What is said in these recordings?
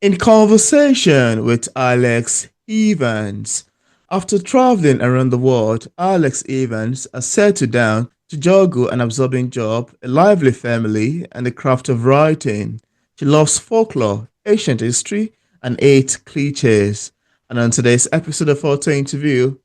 In conversation with Alex Evans. After traveling around the world, Alex Evans has settled down to juggle an absorbing job, a lively family, and the craft of writing. She loves folklore, ancient history, and eight clichés. And on today's episode of Auto Interview,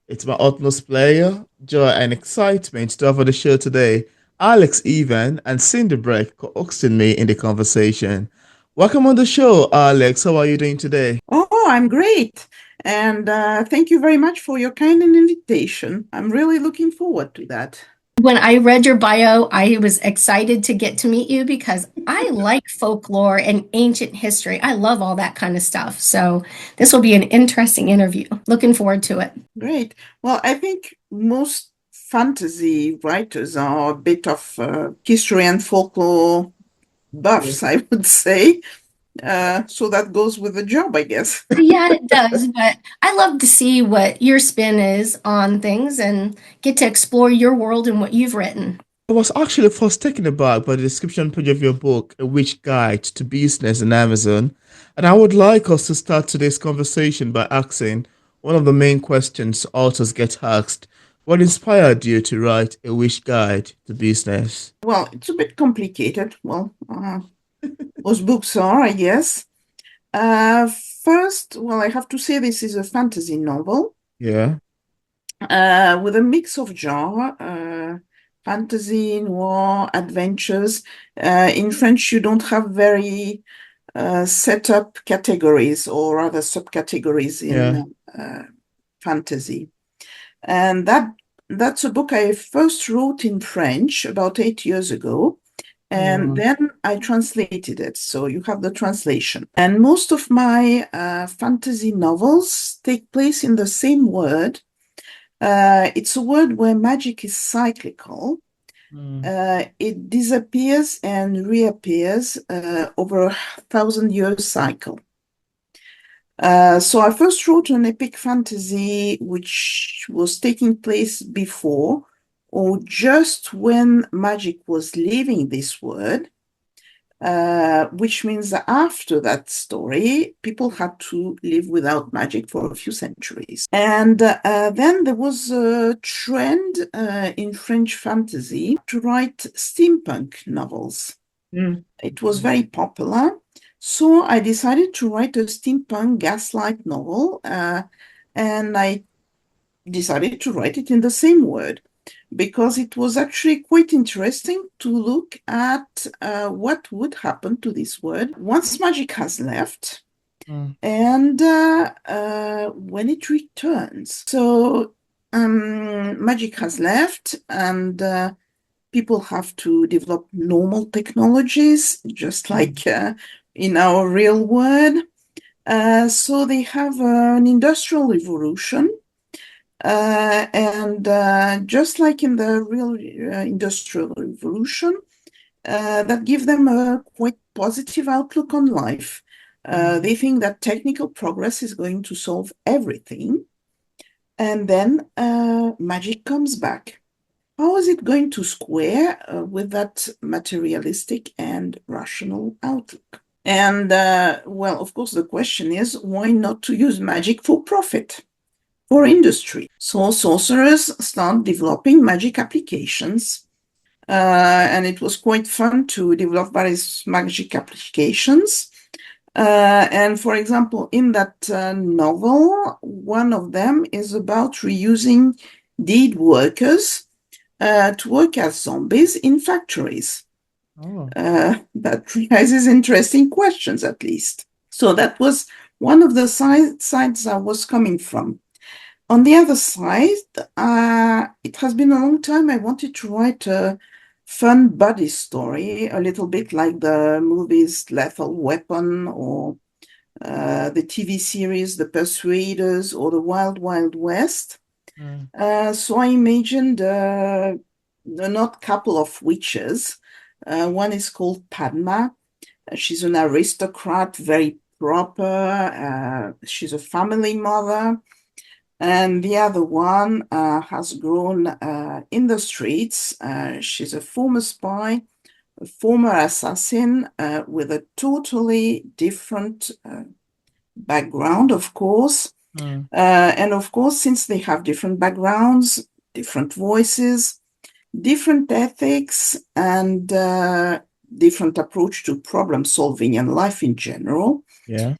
it's my utmost pleasure, joy, and excitement to offer the show today Alex Evan and Cindy Breck co-hosting me in the conversation. Welcome on the show, Alex. How are you doing today? Oh, I'm great. And thank you very much for your kind invitation. I'm really looking forward to that. When I read your bio, I was excited to get to meet you because I like folklore and ancient history. I love all that kind of stuff. So this will be an interesting interview. Looking forward to it. Great. Well, I think most fantasy writers are a bit of history and folklore buffs, I would say. So that goes with the job, I guess. Yeah, it does. But I love to see what your spin is on things and get to explore your world and what you've written. I was actually first taken aback by the description page of your book, A Witch Guide to Business in Amazon, and I would like us to start today's conversation by asking one of the main questions authors get asked. What inspired you to write A Witch Guide to Business? Well, it's a bit complicated. Well, most books are, I guess. Uh, First, well, I have to say this is a fantasy novel. Yeah, With a mix of genre, fantasy, noir, adventures. In French, you don't have very set up categories or rather subcategories yeah. in fantasy. And that's a book I first wrote in French about 8 years ago. And Oh, then I translated it. So you have the translation. And most of my fantasy novels take place in the same word. It's a word where magic is cyclical. mm, It disappears and reappears over 1,000 year cycle. So I first wrote an epic fantasy which was taking place before or just when magic was leaving this word, which means that after that story, people had to live without magic for a few centuries. And then there was a trend in French fantasy to write steampunk novels. mm. It was very popular. So I decided to write a steampunk gaslight novel, and I decided to write it in the same word because it was actually quite interesting to look at what would happen to this word once magic has left Mm. and when it returns. So magic has left and people have to develop normal technologies, just like in our real world. So they have an industrial revolution. And just like in the real industrial revolution, that give them a quite positive outlook on life. Mm. They think that technical progress is going to solve everything, and then magic comes back. How is it going to square with that materialistic and rational outlook? And well, of course, the question is why not to use magic for profit? For industry. So sorcerers start developing magic applications, and it was quite fun to develop various magic applications. And for example, in that novel, one of them is about reusing dead workers to work as zombies in factories. Oh. That raises interesting questions, at least. So that was one of the sides I was coming from. On the other side, it has been a long time I wanted to write a fun buddy story, a little bit like the movies Lethal Weapon or the TV series The Persuaders or The Wild Wild West. Mm. So I imagined an odd couple of witches. One is called Padma. She's an aristocrat, very proper. She's a family mother. And the other one has grown in the streets. She's a former spy a former assassin with a totally different background, of course. And of course, since they have different backgrounds, different voices, different ethics, and different approach to problem solving and life in general, Yeah.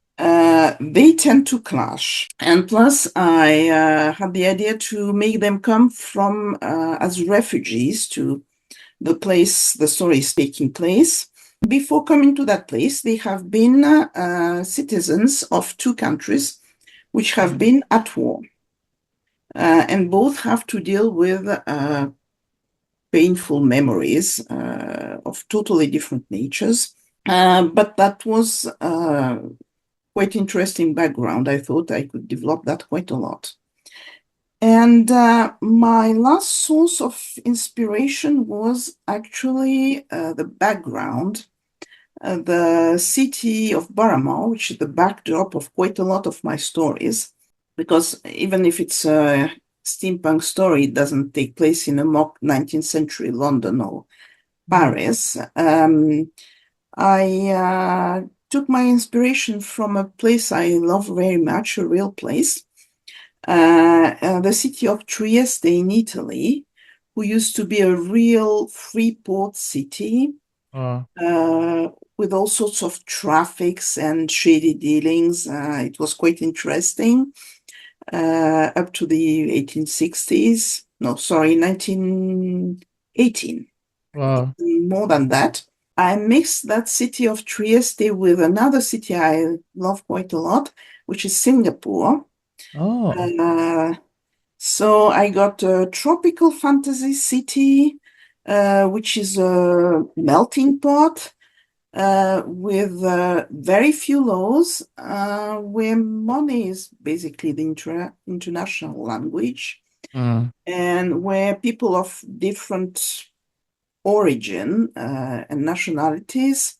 they tend to clash. And plus, I had the idea to make them come from as refugees to the place the story is taking place. Before coming to that place, they have been citizens of two countries which have been at war. And both have to deal with painful memories of totally different natures. But that was quite interesting background. I thought I could develop that quite a lot. And my last source of inspiration was actually the background, the city of Barama, which is the backdrop of quite a lot of my stories. Because even if it's a steampunk story, it doesn't take place in a mock 19th century London or Paris. I took my inspiration from a place I love very much, a real place, the city of Trieste in Italy, who used to be a real free port city with all sorts of traffics and shady dealings. It was quite interesting up to the 1860s. No, sorry, 1918. Wow. More than that. I mixed that city of Trieste with another city I love quite a lot, which is Singapore. So I got a tropical fantasy city, which is a melting pot with very few laws, where money is basically the international language, and where people of different origin and nationalities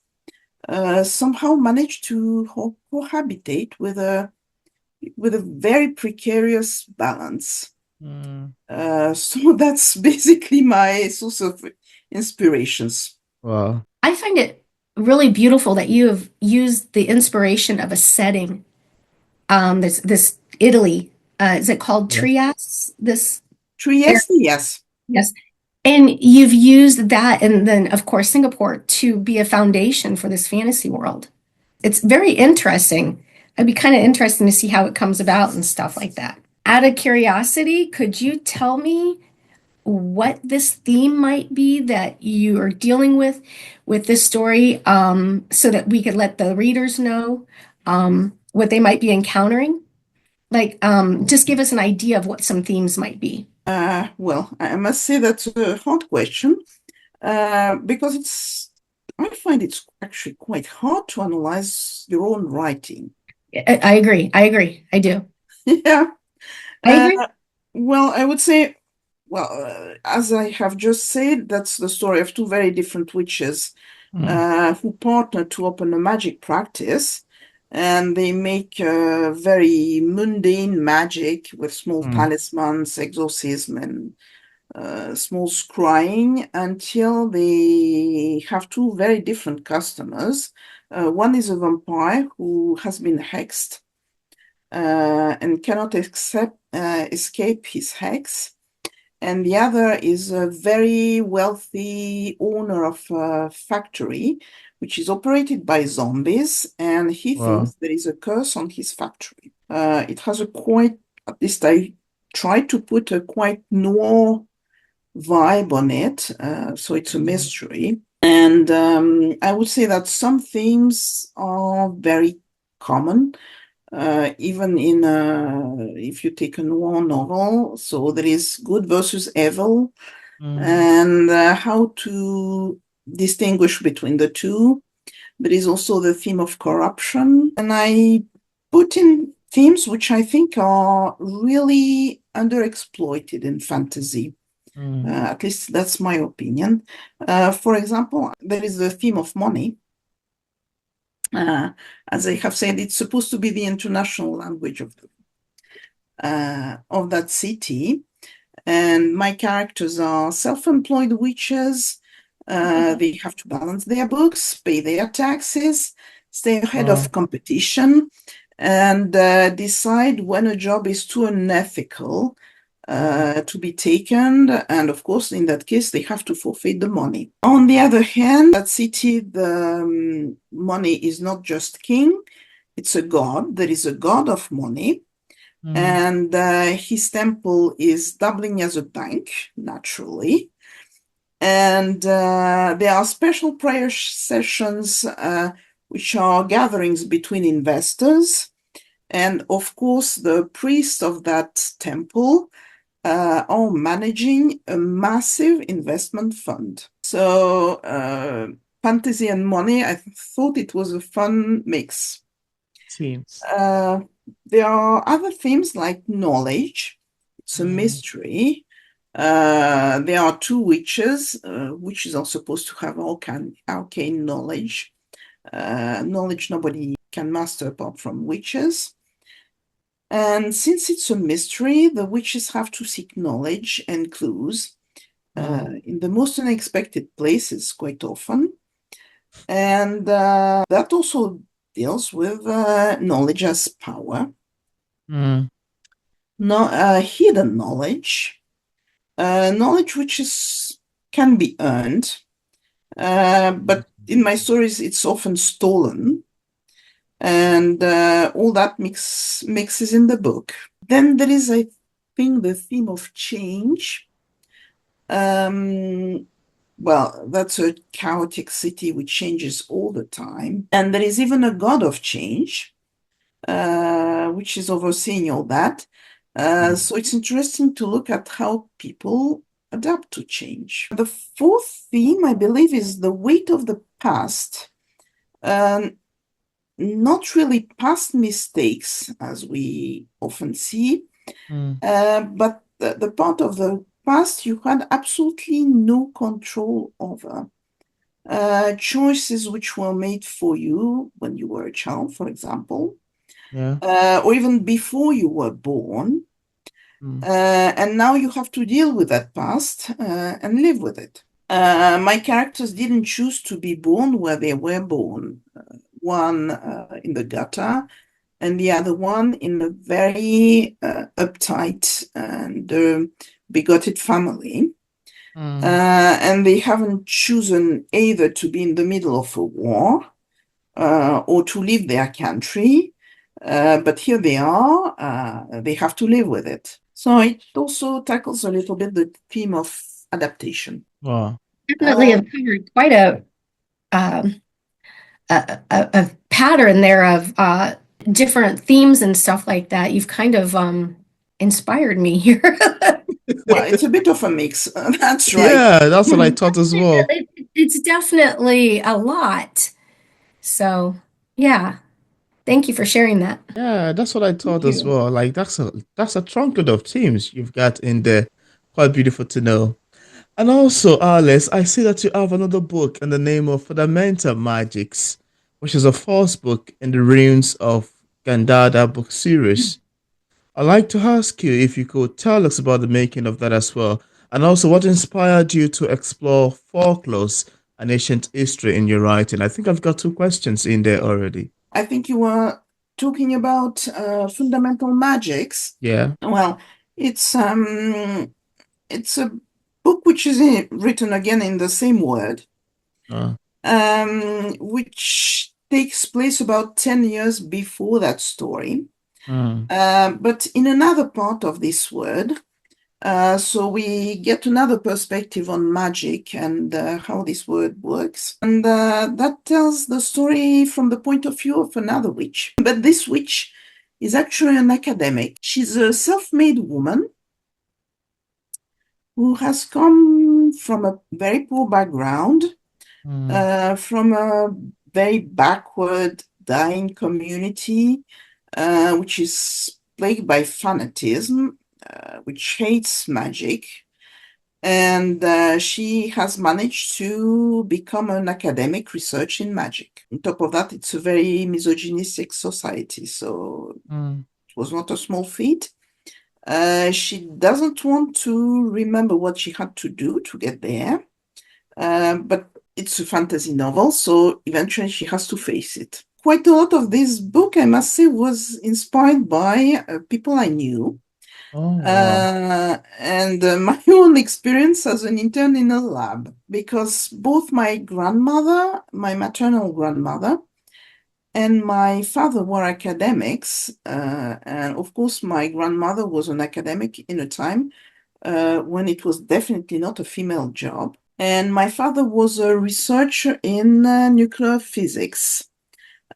somehow manage to cohabitate with a very precarious balance. So that's basically my source of inspirations. Wow. I find it really beautiful that you have used the inspiration of a setting. This Italy, is it called Yes. Trieste? This Trieste, yes. Yes. And you've used that, and then, of course, Singapore to be a foundation for this fantasy world. It's very interesting. It'd be kind of interesting to see how it comes about and stuff like that. Out of curiosity, could you tell me what this theme might be that you are dealing with this story, so that we could let the readers know what they might be encountering? Like, just give us an idea of what some themes might be. Well, I must say that's a hard question because I find it's actually quite hard to analyze your own writing. I agree. I agree. I do. Yeah. I agree. Well, I would say, as I have just said, that's the story of two very different witches who partner to open a magic practice, and they make very mundane magic with small talismans, exorcism, and small scrying until they have two very different customers. One is a vampire who has been hexed and cannot escape his hex. And the other is a very wealthy owner of a factory, which is operated by zombies, and he thinks there is a curse on his factory. It has a quite, at least I tried to put a quite noir vibe on it, so it's a mystery. And I would say that some themes are very common. Even in if you take a noir novel, so there is good versus evil, and how to distinguish between the two. There is also the theme of corruption, and I put in themes which I think are really underexploited in fantasy. At least that's my opinion. For example, there is the theme of money. As I have said, it's supposed to be the international language of that city. And my characters are self-employed witches They have to balance their books, pay their taxes, stay ahead Wow. of competition, and decide when a job is too unethical to be taken. And of course, in that case, they have to forfeit the money. On the other hand, that city, the money is not just king, it's a god. There is a god of money. And his temple is doubling as a bank, naturally. And there are special prayer sessions, which are gatherings between investors. And of course, the priests of that temple are managing a massive investment fund. So fantasy and money, I thought it was a fun mix. Teams. There are other themes like knowledge. It's a mystery. There are two witches. Witches are supposed to have arcane knowledge. Knowledge nobody can master apart from witches. And since it's a mystery, the witches have to seek knowledge and clues in the most unexpected places quite often. And that also deals with knowledge as power. Hidden knowledge. Knowledge which can be earned. But in my stories, it's often stolen. And all that mixes in the book. Then there is, I think, the theme of change. Well, that's a chaotic city which changes all the time. And there is even a god of change, which is overseeing all that. So it's interesting to look at how people adapt to change. The fourth theme, I believe, is the weight of the past. Not really past mistakes, as we often see, but the part of the past you had absolutely no control over. Choices which were made for you when you were a child, for example, or even before you were born. And now you have to deal with that past and live with it. My characters didn't choose to be born where they were born. One in the gutter, and the other one in a very uptight and bigoted family. And they haven't chosen either to be in the middle of a war or to leave their country. But here they are, they have to live with it. So it also tackles a little bit the theme of adaptation. Wow. Definitely have covered quite a pattern there of different themes and stuff like that. You've kind of inspired me here. Well, it's a bit of a mix. That's right. Yeah, that's what I thought as well. It's definitely a lot. So, yeah. Thank you for sharing that. Yeah, that's what I thought Thank as you. well. Like that's a trunkload of teams you've got in there. Quite beautiful to know. And also, Alice, I see that you have another book in the name of Fundamental Magics, which is a first book in the Runes of Gandada book series. I'd like to ask you if you could tell us about the making of that as well, and also what inspired you to explore folklores and ancient history in your writing. I think I've got two questions in there already. I think you were talking about fundamental magics. Yeah. Well, it's a book which is written again in the same word, Uh, which takes place about 10 years before that story, mm, but in another part of this word. So we get another perspective on magic and how this word works. And that tells the story from the point of view of another witch. But this witch is actually an academic. She's a self-made woman who has come from a very poor background, from a very backward, dying community, which is plagued by fanatism, which hates magic. And she has managed to become an academic research in magic. On top of that, it's a very misogynistic society, so it was not a small feat. She doesn't want to remember what she had to do to get there. but it's a fantasy novel, so eventually she has to face it. Quite a lot of this book, I must say, was inspired by people I knew. Oh, wow. And my own experience as an intern in a lab, because both my grandmother, my maternal grandmother, and my father were academics. And of course, my grandmother was an academic in a time when it was definitely not a female job. And my father was a researcher in nuclear physics.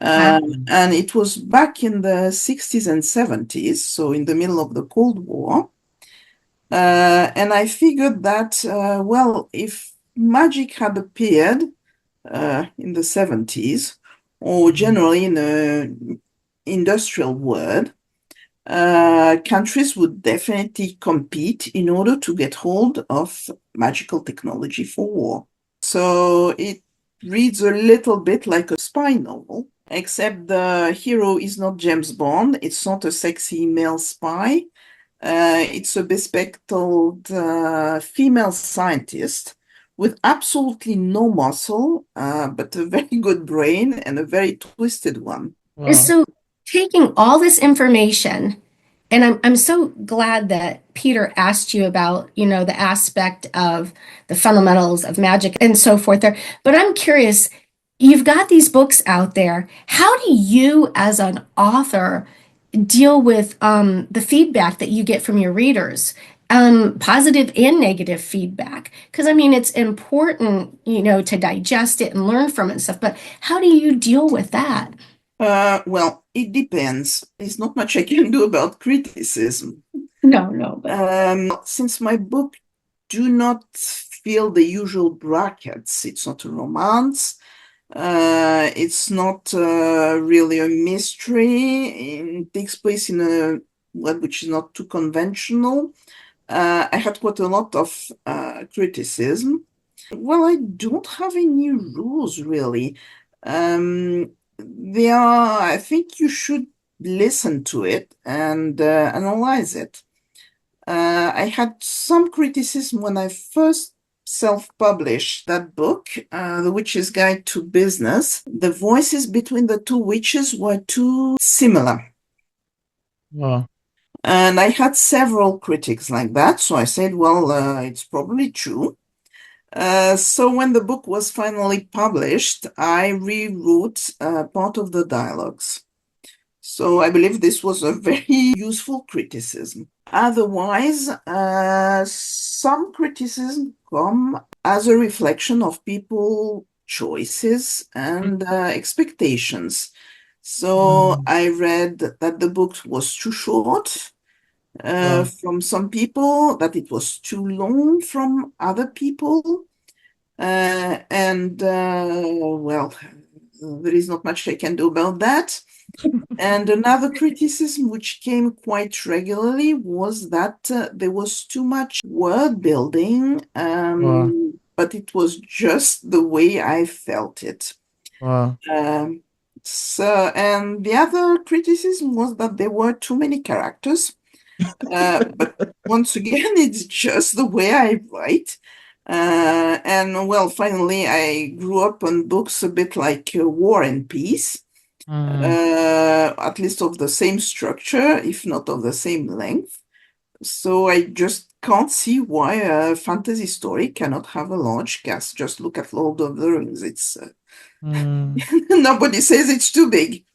Wow. And it was back in the 60s and 70s, so in the middle of the Cold War. And I figured that, well, if magic had appeared in the 70s, or generally in the industrial world, countries would definitely compete in order to get hold of magical technology for war. So it reads a little bit like a spy novel, except the hero is not James Bond. It's not a sexy male spy. It's a bespectacled female scientist with absolutely no muscle, but a very good brain and a very twisted one. Wow. So taking all this information, and I'm so glad that Peter asked you about, the aspect of the fundamentals of magic and so forth there. But I'm curious, you've got these books out there. How do you, as an author, deal with the feedback that you get from your readers? Positive and negative feedback. Because I mean, it's important, to digest it and learn from it and stuff. But how do you deal with that? Well, it depends. There's not much I can do about criticism. No, no, but Since my book do not fill the usual brackets, it's not a romance, it's not really a mystery. It takes place in a web which is not too conventional. I had quite a lot of criticism. Well, I don't have any rules really. I think you should listen to it and analyze it. I had some criticism when I first self-published that book, The Witch's Guide to Business. The voices between the two witches were too similar. Wow. And I had several critics like that, so I said, well, it's probably true. So when the book was finally published, I rewrote part of the dialogues. So I believe this was a very useful criticism. Otherwise, some criticism come as a reflection of people's choices and expectations. So I read that the book was too short Wow. from some people, that it was too long from other people. Well, there is not much I can do about that. And another criticism which came quite regularly was that there was too much word building, Wow. but it was just the way I felt it. Wow. And the other criticism was that there were too many characters. But once again, it's just the way I write. And well, finally, I grew up on books a bit like War and Peace, at least of the same structure, if not of the same length. So I just can't see why a fantasy story cannot have a large cast. Just look at Lord of the Rings. It's nobody says it's too big.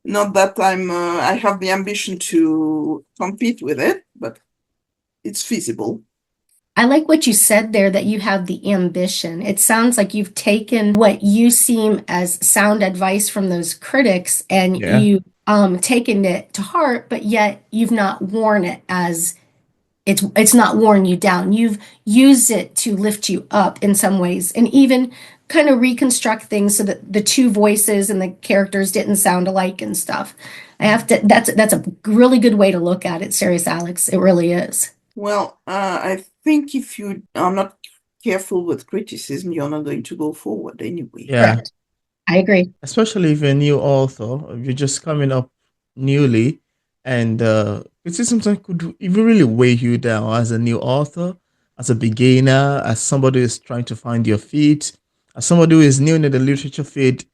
Not that I have the ambition to compete with it, but it's feasible. I like what you said there that you have the ambition. It sounds like you've taken what you seem as sound advice from those critics and Yeah. you taken it to heart, but yet you've not worn it as it's not worn you down. You've used it to lift you up in some ways and even kind of reconstruct things so that the two voices and the characters didn't sound alike and stuff. That's a really good way to look at it, serious Alex. It really is. Well, I think if you are not careful with criticism, you're not going to go forward anyway. Yeah. Correct. I agree. Especially if you're a new author, if you're just coming up newly, and it is sometimes could even really weigh you down as a new author. as a beginner, as somebody who is trying to find your feet, as somebody who is new in the literature field,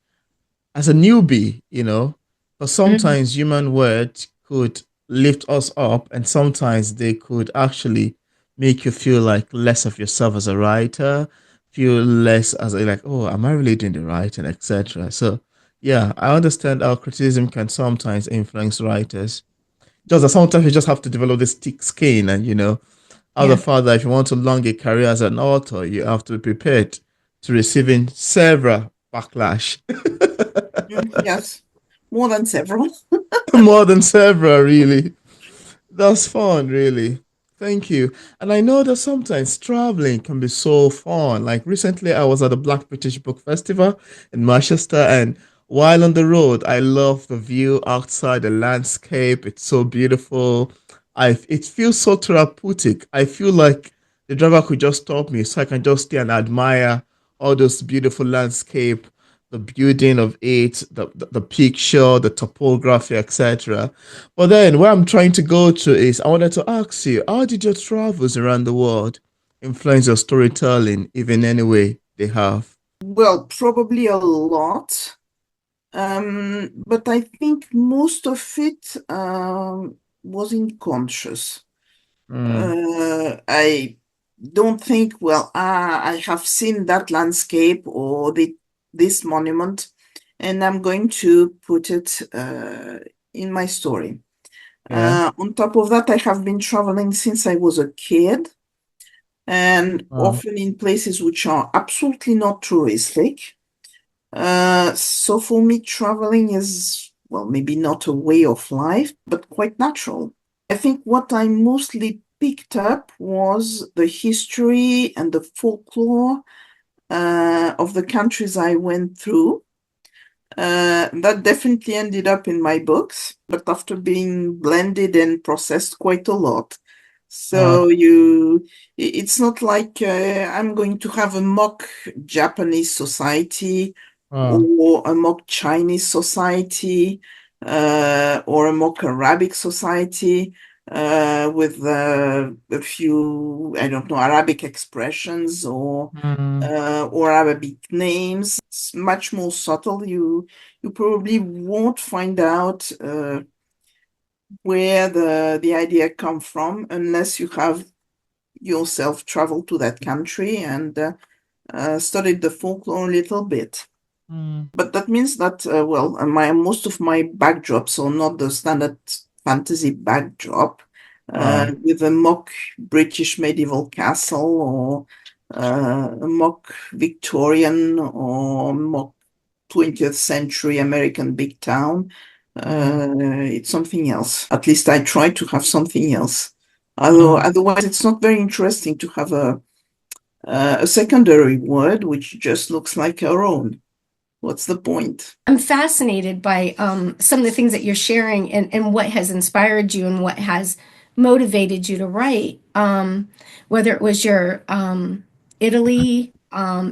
as a newbie, because Mhm. sometimes human words could lift us up and sometimes they could actually make you feel like less of yourself as a writer, feel less as a, like, oh, am I really doing the writing, etc. So, yeah, I understand how criticism can sometimes influence writers. Just that sometimes you just have to develop this thick skin and, as a Yeah. father, if you want to long a career as an author, you have to be prepared to receiving several backlash. Yes, more than several. More than several, really. That's fun, really. Thank you. And I know that sometimes traveling can be so fun. Like recently, I was at the Black British Book Festival in Manchester, and while on the road, I love the view outside, the landscape. It's so beautiful. It feels so therapeutic. I feel like the driver could just stop me so I can just stay and admire all those beautiful landscape, the building of it, the picture, the topography, etc. But then where I'm trying to go to is I wanted to ask you, how did your travels around the world influence your storytelling, if in any way they have? Well, probably a lot. But I think most of it wasn't conscious. Mm, I don't think, well, I have seen that landscape or this monument, and I'm going to put it in my story. yeah. On top of that, I have been traveling since I was a kid, and Wow. often in places which are absolutely not touristic. So for me, traveling is, well, maybe not a way of life, but quite natural. I think what I mostly picked up was the history and the folklore of the countries I went through. That definitely ended up in my books, but after being blended and processed quite a lot. Wow. So it's not like I'm going to have a mock Japanese society Wow. or a mock Chinese society or a mock Arabic society with a few, I don't know, Arabic expressions Mm, or Arabic names. It's much more subtle. You probably won't find out where the idea come from unless you have yourself traveled to that country and studied the folklore a little bit. mm, But that means that well, my most of my backdrops are not the standard fantasy backdrop wow. with a mock British medieval castle or a mock Victorian or mock 20th century American big town. Mm, It's something else. At least I try to have something else. Although mm, otherwise, it's not very interesting to have a secondary word which just looks like our own. What's the point? I'm fascinated by some of the things that you're sharing and what has inspired you and what has motivated you to write. Whether it was your Italy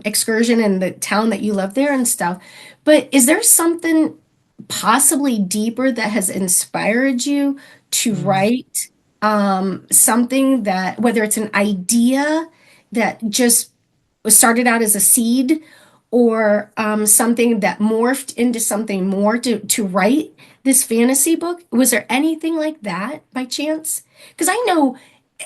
excursion and the town that you love there and stuff. But is there something possibly deeper that has inspired you to mm, write something that, whether it's an idea that just started out as a seed or something that morphed into something more to write this fantasy book? Was there anything like that by chance? Because I know,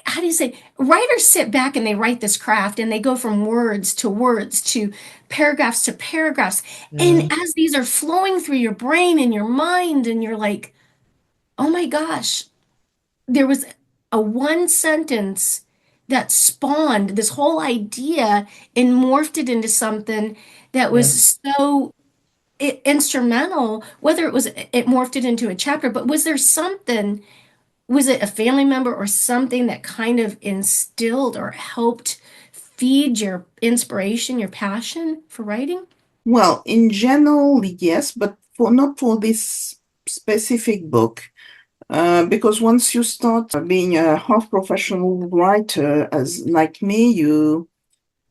how do you say, writers sit back and they write this craft and they go from words to paragraphs. And yeah. as these are flowing through your brain and your mind, and you're like, oh my gosh, there was a one sentence that spawned this whole idea and morphed it into something that Yeah. was so instrumental, whether it morphed it into a chapter, but was there something, was it a family member or something that kind of instilled or helped feed your inspiration, your passion for writing? Well, in general, yes, but for not for this specific book. Because once you start being a half professional writer, as like me, you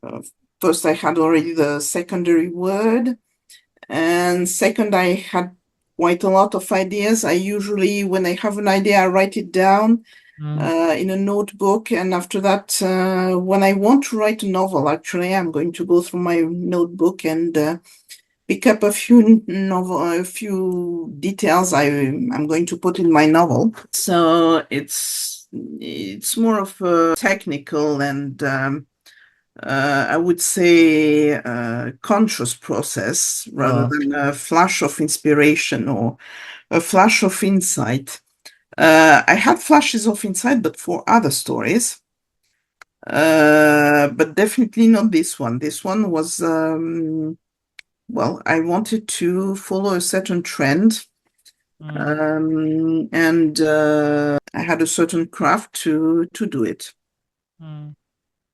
uh, first I had already the secondary word, and second I had quite a lot of ideas. I usually, when I have an idea, I write it down. in a notebook. And after that, when I want to write a novel, actually, I'm going to go through my notebook and pick up a few details I'm going to put in my novel. So it's more of a technical and I would say a conscious process rather than a flash of inspiration or a flash of insight. I had flashes of insight, but for other stories. But definitely not this one. This one was, well, I wanted to follow a certain trend. And I had a certain craft to do it.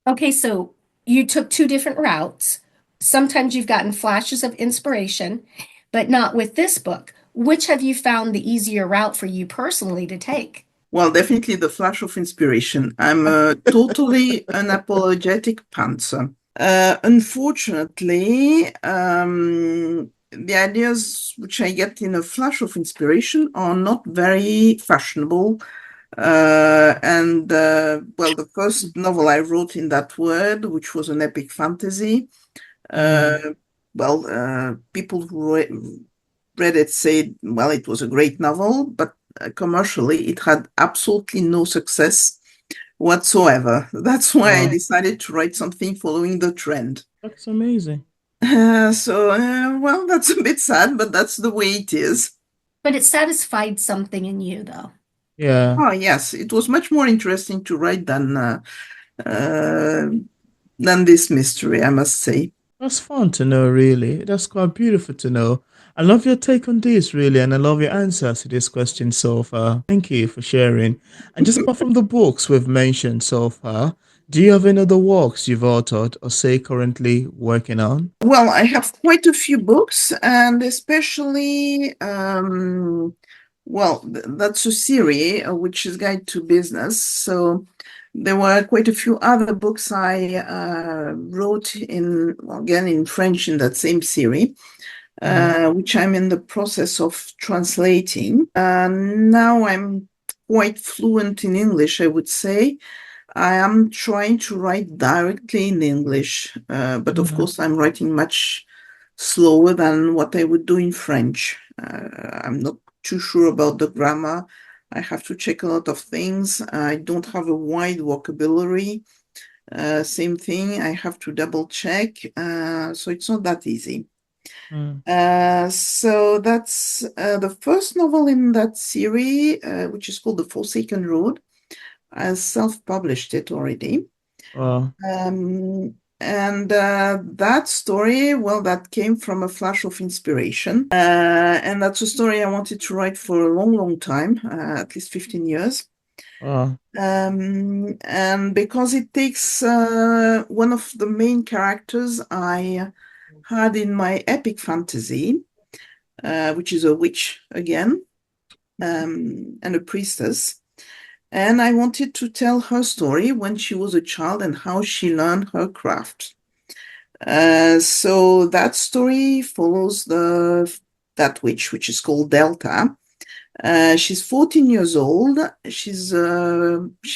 Okay, so you took two different routes. Sometimes you've gotten flashes of inspiration, but not with this book. Which have you found the easier route for you personally to take? Well, definitely the flash of inspiration. I'm a totally unapologetic pantser. Unfortunately, the ideas which I get in a flash of inspiration are not very fashionable. Well, the first novel I wrote in that word, which was an epic fantasy, people who read it said, well, it was a great novel, but commercially it had absolutely no success whatsoever. That's why I decided to write something following the trend. That's amazing. Well, that's a bit sad, but that's the way it is. But it satisfied something in you, though. Yeah. Oh, yes, it was much more interesting to write than this mystery, I must say. That's fun to know, really. That's quite beautiful to know. I love your take on this, really, and I love your answers to this question so far. Thank you for sharing. And just apart from the books we've mentioned so far, do you have any other works you've authored or say currently working on? Well, I have quite a few books, and especially, well, that's a series, which is Guide to Business. So there were quite a few other books I wrote in, well, again, in French in that same series, which I'm in the process of translating. Now I'm quite fluent in English, I would say. I am trying to write directly in English, but of course I'm writing much slower than what I would do in French. I'm not too sure about the grammar. I have to check a lot of things. I don't have a wide vocabulary. Same thing, I have to double check. So it's not that easy. So that's the first novel in that series, which is called The Forsaken Road. I self-published it already. That story, well, that came from a flash of inspiration. And that's a story I wanted to write for a long, long time, at least 15 years. And because it takes one of the main characters I had in my epic fantasy, which is a witch again, and a priestess. And I wanted to tell her story when she was a child and how she learned her craft. So that story follows that witch, which is called Delta. She's 14 years old. She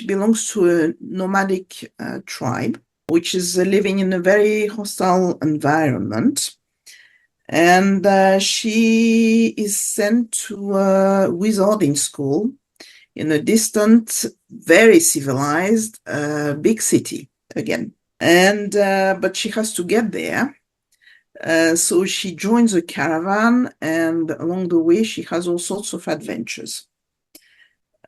belongs to a nomadic tribe, which is living in a very hostile environment. And she is sent to a wizarding school in a distant, very civilized, big city again. And but she has to get there. So she joins a caravan, and along the way, she has all sorts of adventures.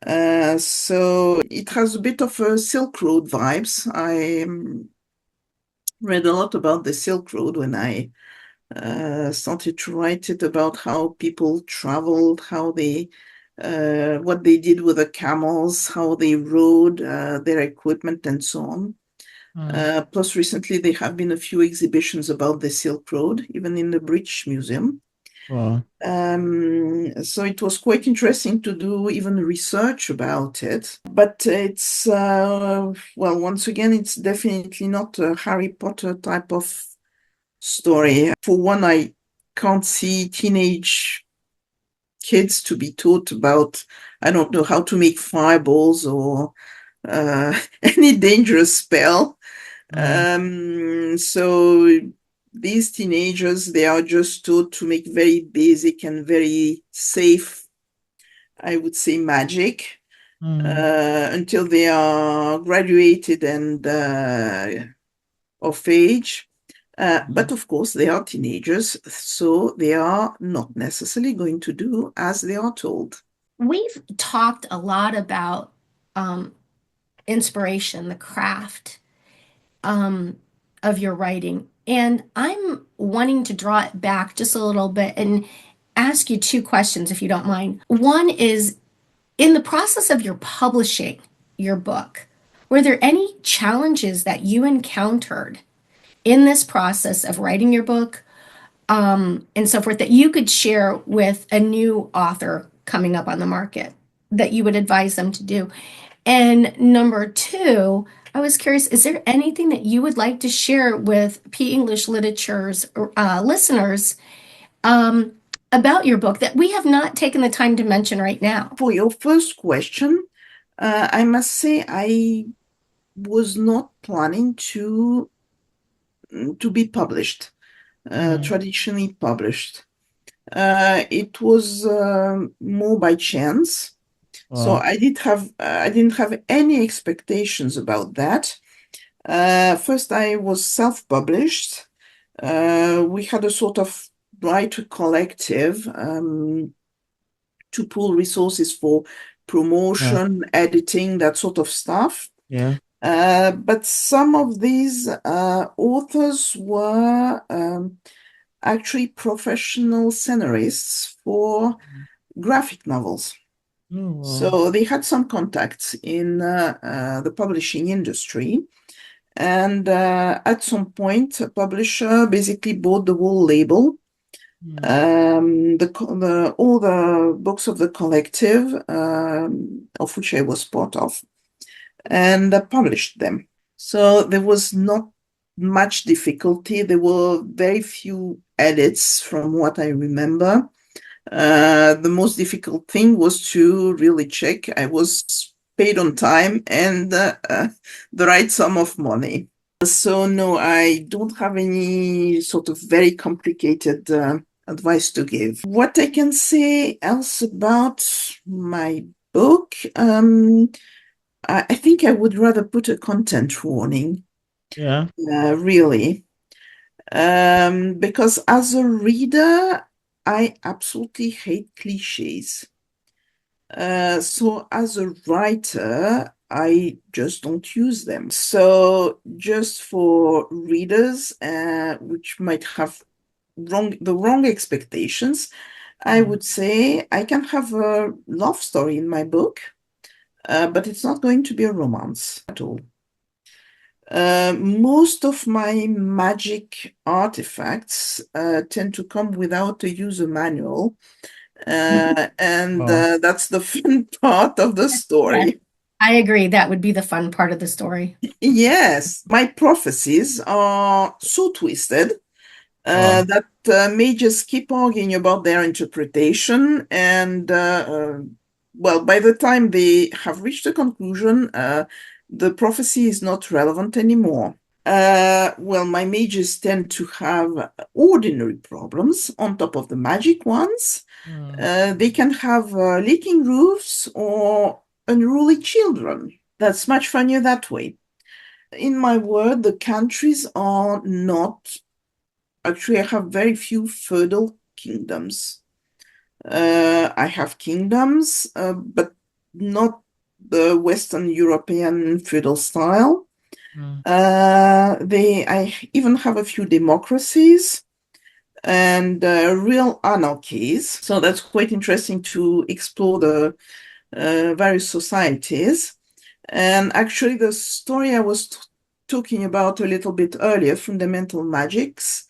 So it has a bit of a Silk Road vibes. I read a lot about the Silk Road when I started to write it, about how people traveled, how they what they did with the camels, how they rode their equipment, and so on. Plus, recently there have been a few exhibitions about the Silk Road, even in the British Museum. So it was quite interesting to do even research about it. But it's, well, once again, it's definitely not a Harry Potter type of story. For one, I can't see teenage kids to be taught about, I don't know, how to make fireballs or any dangerous spell. So these teenagers, they are just taught to make very basic and very safe, I would say, magic until they are graduated and of age. But of course, they are teenagers, so they are not necessarily going to do as they are told. We've talked a lot about inspiration, the craft of your writing. And I'm wanting to draw it back just a little bit and ask you two questions, if you don't mind. One is, in the process of your publishing your book, were there any challenges that you encountered in this process of writing your book, and so forth, that you could share with a new author coming up on the market that you would advise them to do? And number two, I was curious, is there anything that you would like to share with P English Literature's listeners about your book that we have not taken the time to mention right now? For your first question, I must say I was not planning to be published, traditionally published. It was more by chance. So Wow. I didn't have any expectations about that. First, I was self-published. We had a sort of writer collective to pool resources for promotion, editing, that sort of stuff. Yeah. But some of these authors were actually professional scenarists for graphic novels. Oh, wow. So they had some contacts in the publishing industry. And at some point, a publisher basically bought the whole label, all the books of the collective, of which I was part of, and published them. So there was not much difficulty. There were very few edits from what I remember. The most difficult thing was to really check I was paid on time and the right sum of money. So no, I don't have any sort of very complicated advice to give. What I can say else about my book, I think I would rather put a content warning, Yeah. really. Because as a reader, I absolutely hate clichés. So as a writer, I just don't use them. So just for readers, which might have the wrong expectations, I would say I can have a love story in my book, but it's not going to be a romance at all. Most of my magic artifacts tend to come without a user manual, and Wow. that's the fun part of the Yes, story. I agree. That would be the fun part of the story. Yes, my prophecies are so twisted Wow. that may just keep arguing about their interpretation, and well, by the time they have reached a conclusion, the prophecy is not relevant anymore. Well, my mages tend to have ordinary problems on top of the magic ones. They can have leaking roofs or unruly children. That's much funnier that way. In my world, the countries are not, actually, I have very few feudal kingdoms. I have kingdoms, but not the Western European feudal style. I even have a few democracies and real anarchies. So that's quite interesting to explore the various societies. And actually, the story I was talking about a little bit earlier, Fundamental Magics,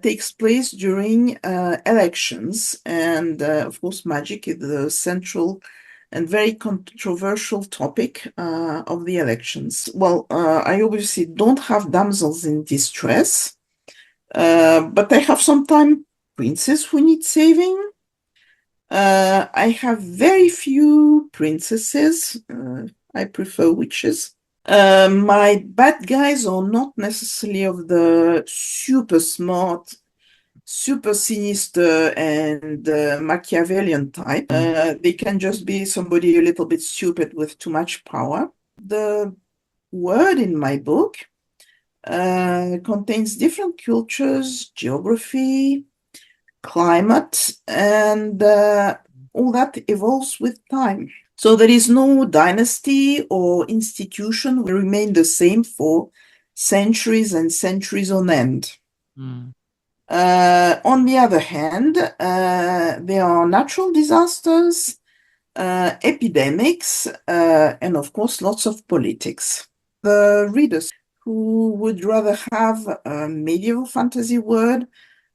takes place during elections. And of course, magic is the central and very controversial topic of the elections. Well, I obviously don't have damsels in distress, but I have sometimes princes who need saving. I have very few princesses. I prefer witches. My bad guys are not necessarily of the super smart, super sinister, and Machiavellian type. They can just be somebody a little bit stupid with too much power. The word in my book contains different cultures, geography, climate, and all that evolves with time. So there is no dynasty or institution will remain the same for centuries and centuries on end. On the other hand, there are natural disasters, epidemics, and of course, lots of politics. The readers who would rather have a medieval fantasy word,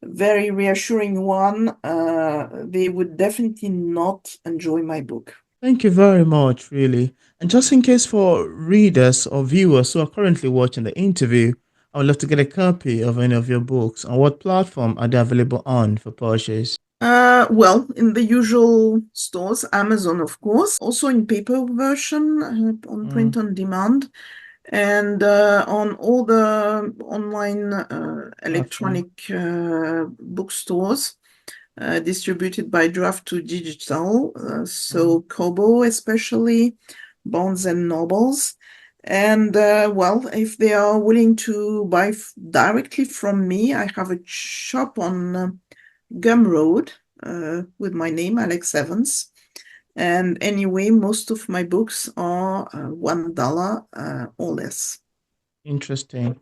very reassuring one, they would definitely not enjoy my book. Thank you very much, really. And just in case for readers or viewers who are currently watching the interview, I would love to get a copy of any of your books. On what platform are they available on for purchase? Well, in the usual stores, Amazon, of course, also in paper version, on print on demand, and on all the online electronic bookstores distributed by Draft to Digital, so Kobo especially, Barnes and Nobles. And well, if they are willing to buy directly from me, I have a shop on Gumroad with my name, Alex Evans. And anyway, most of my books are $1 or less. Interesting.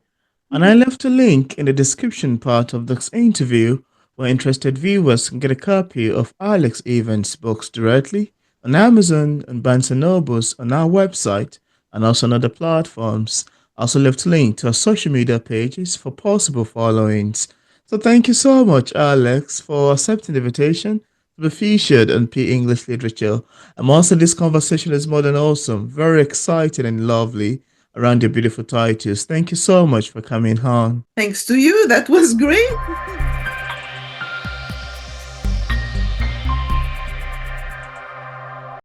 And I left a link in the description part of this interview where interested viewers can get a copy of Alex Evans' books directly on Amazon and Barnes& and Nobles on our website and also on other platforms. I also left a link to our social media pages for possible followings. So thank you so much, Alex, for accepting the invitation to be featured on P English Literature. And also, this conversation is more than awesome, very exciting and lovely around your beautiful titles. Thank you so much for coming on. Thanks to you. That was great.